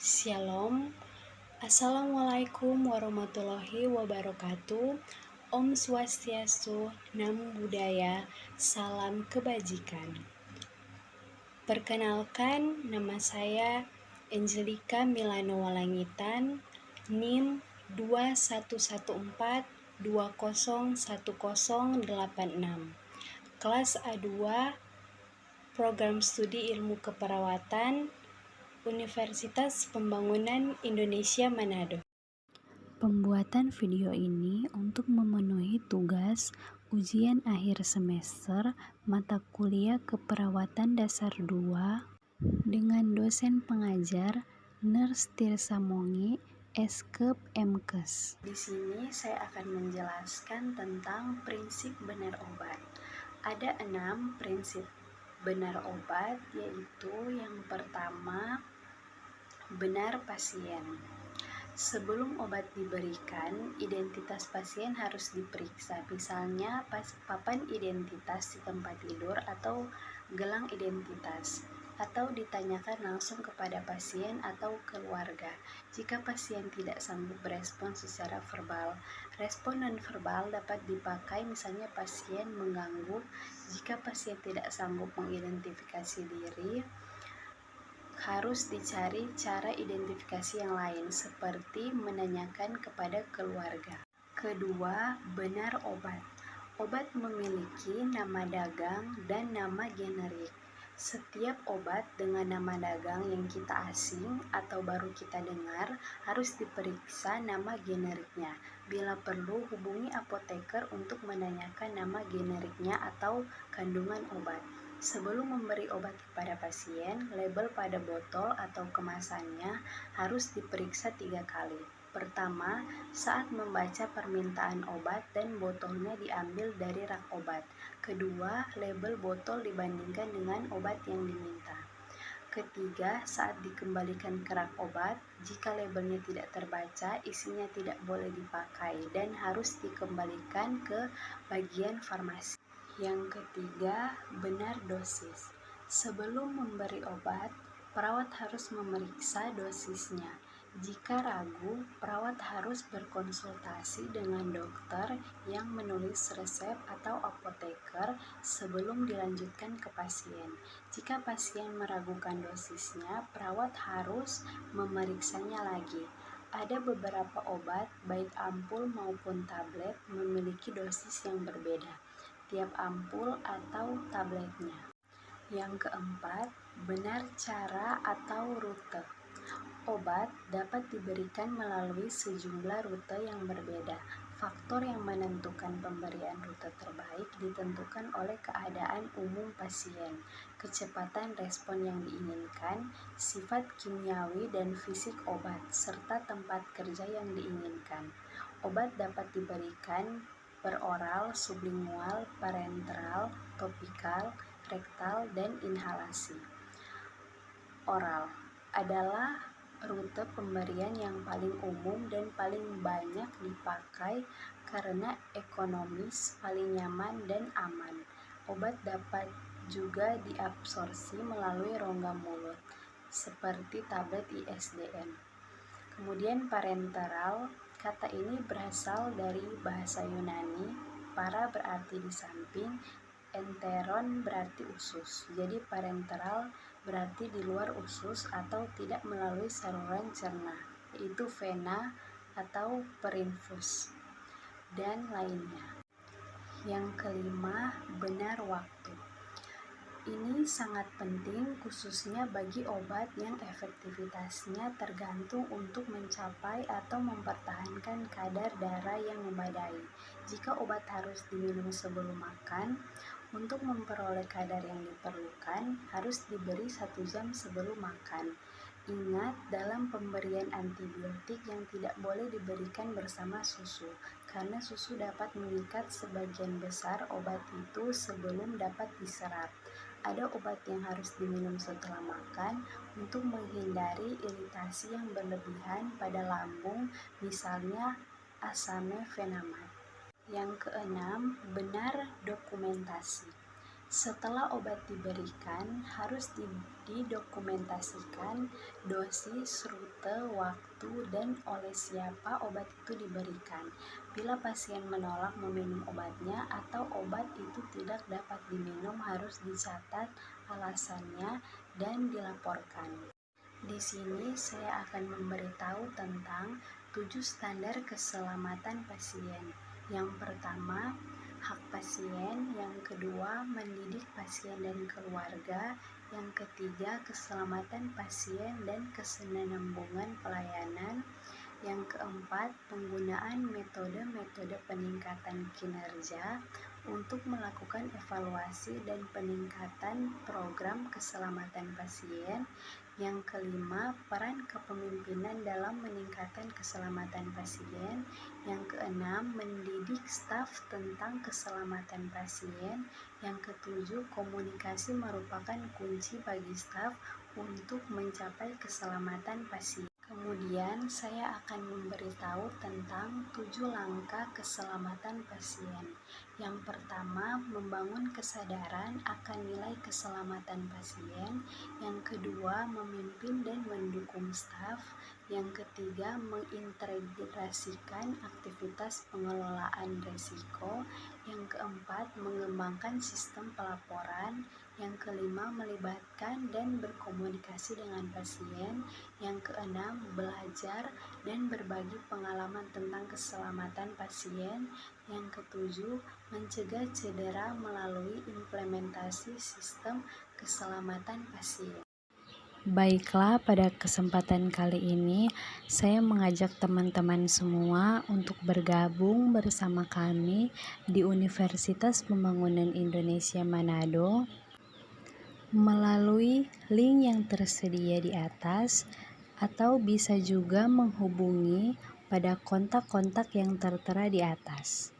Shalom, Assalamualaikum warahmatullahi wabarakatuh. Om Swastiastu, Namo Buddhaya, Salam Kebajikan. Perkenalkan, nama saya Angelika Milano Walangitan, NIM 2114201086, kelas A2, Program Studi Ilmu Keperawatan, Universitas Pembangunan Indonesia Manado. Pembuatan video ini untuk memenuhi tugas ujian akhir semester mata kuliah Keperawatan Dasar 2 dengan dosen pengajar Nurse Tirsa Mongi, Eskep Mkes. Di sini saya akan menjelaskan tentang prinsip benar obat. Ada 6 prinsip benar obat, yaitu yang pertama, benar pasien. Sebelum obat diberikan, identitas pasien harus diperiksa, misalnya papan identitas di tempat tidur atau gelang identitas, atau ditanyakan langsung kepada pasien atau keluarga. Jika pasien tidak sanggup berespon secara verbal, respon non-verbal dapat dipakai, misalnya pasien mengganggu. Jika pasien tidak sanggup mengidentifikasi diri, harus dicari cara identifikasi yang lain, seperti menanyakan kepada keluarga. Kedua, benar obat. Obat memiliki nama dagang dan nama generik. Setiap obat dengan nama dagang yang kita asing atau baru kita dengar harus diperiksa nama generiknya. Bila perlu, hubungi apoteker untuk menanyakan nama generiknya atau kandungan obat. Sebelum memberi obat kepada pasien, label pada botol atau kemasannya harus diperiksa 3 kali. Pertama, saat membaca permintaan obat dan botolnya diambil dari rak obat. Kedua, label botol dibandingkan dengan obat yang diminta. Ketiga, saat dikembalikan ke rak obat, jika labelnya tidak terbaca, isinya tidak boleh dipakai dan harus dikembalikan ke bagian farmasi. Yang ketiga, benar dosis. Sebelum memberi obat, perawat harus memeriksa dosisnya. Jika ragu, perawat harus berkonsultasi dengan dokter yang menulis resep atau apoteker sebelum dilanjutkan ke pasien. Jika pasien meragukan dosisnya, perawat harus memeriksanya lagi. Ada beberapa obat, baik ampul maupun tablet, memiliki dosis yang berbeda tiap ampul atau tabletnya. Yang keempat, benar cara atau rute. Obat dapat diberikan melalui sejumlah rute yang berbeda. Faktor yang menentukan pemberian rute terbaik ditentukan oleh keadaan umum pasien, kecepatan respon yang diinginkan, sifat kimiawi dan fisik obat, serta tempat kerja yang diinginkan. Obat dapat diberikan peroral, sublingual, parenteral, topikal, rektal, dan inhalasi. Oral adalah rute pemberian yang paling umum dan paling banyak dipakai karena ekonomis, paling nyaman, dan aman. Obat dapat juga diabsorpsi melalui rongga mulut, seperti tablet ISDN. Kemudian parenteral, kata ini berasal dari bahasa Yunani. Para berarti di samping, enteron berarti usus. Jadi parenteral berarti di luar usus atau tidak melalui saluran cerna, yaitu vena atau perinfus dan lainnya. Yang kelima, benar waktu. Ini sangat penting khususnya bagi obat yang efektivitasnya tergantung untuk mencapai atau mempertahankan kadar darah yang memadai. Jika obat harus diminum sebelum makan, untuk memperoleh kadar yang diperlukan harus diberi 1 jam sebelum makan. Ingat, dalam pemberian antibiotik yang tidak boleh diberikan bersama susu, karena susu dapat mengikat sebagian besar obat itu sebelum dapat diserap. Ada obat yang harus diminum setelah makan untuk menghindari iritasi yang berlebihan pada lambung, misalnya asamefenamat. Yang keenam, benar dokumentasi. Setelah obat diberikan, harus didokumentasikan dosis, rute, waktu, dan oleh siapa obat itu diberikan. Bila pasien menolak meminum obatnya atau obat itu tidak dapat diminum, harus dicatat alasannya dan dilaporkan. Di sini saya akan memberitahu tentang 7 standar keselamatan pasien. Yang pertama, hak pasien. Yang kedua, mendidik pasien dan keluarga. Yang ketiga, keselamatan pasien dan kesinambungan pelayanan. Yang keempat, penggunaan metode-metode peningkatan kinerja untuk melakukan evaluasi dan peningkatan program keselamatan pasien. Yang kelima, peran kepemimpinan dalam meningkatkan keselamatan pasien. Yang keenam, mendidik staf tentang keselamatan pasien. Yang ketujuh, komunikasi merupakan kunci bagi staf untuk mencapai keselamatan pasien. Kemudian saya akan memberitahu tentang 7 langkah keselamatan pasien. Yang pertama, membangun kesadaran akan nilai keselamatan pasien. Yang kedua, memimpin dan mendukung staf. Yang ketiga, mengintegrasikan aktivitas pengelolaan risiko. Yang keempat, mengembangkan sistem pelaporan. Yang kelima, melibatkan dan berkomunikasi dengan pasien. Yang keenam, belajar dan berbagi pengalaman tentang keselamatan pasien. Yang ketujuh, mencegah cedera melalui implementasi sistem keselamatan pasien. Baiklah, pada kesempatan kali ini saya mengajak teman-teman semua untuk bergabung bersama kami di Universitas Pembangunan Indonesia Manado melalui link yang tersedia di atas, atau bisa juga menghubungi pada kontak-kontak yang tertera di atas.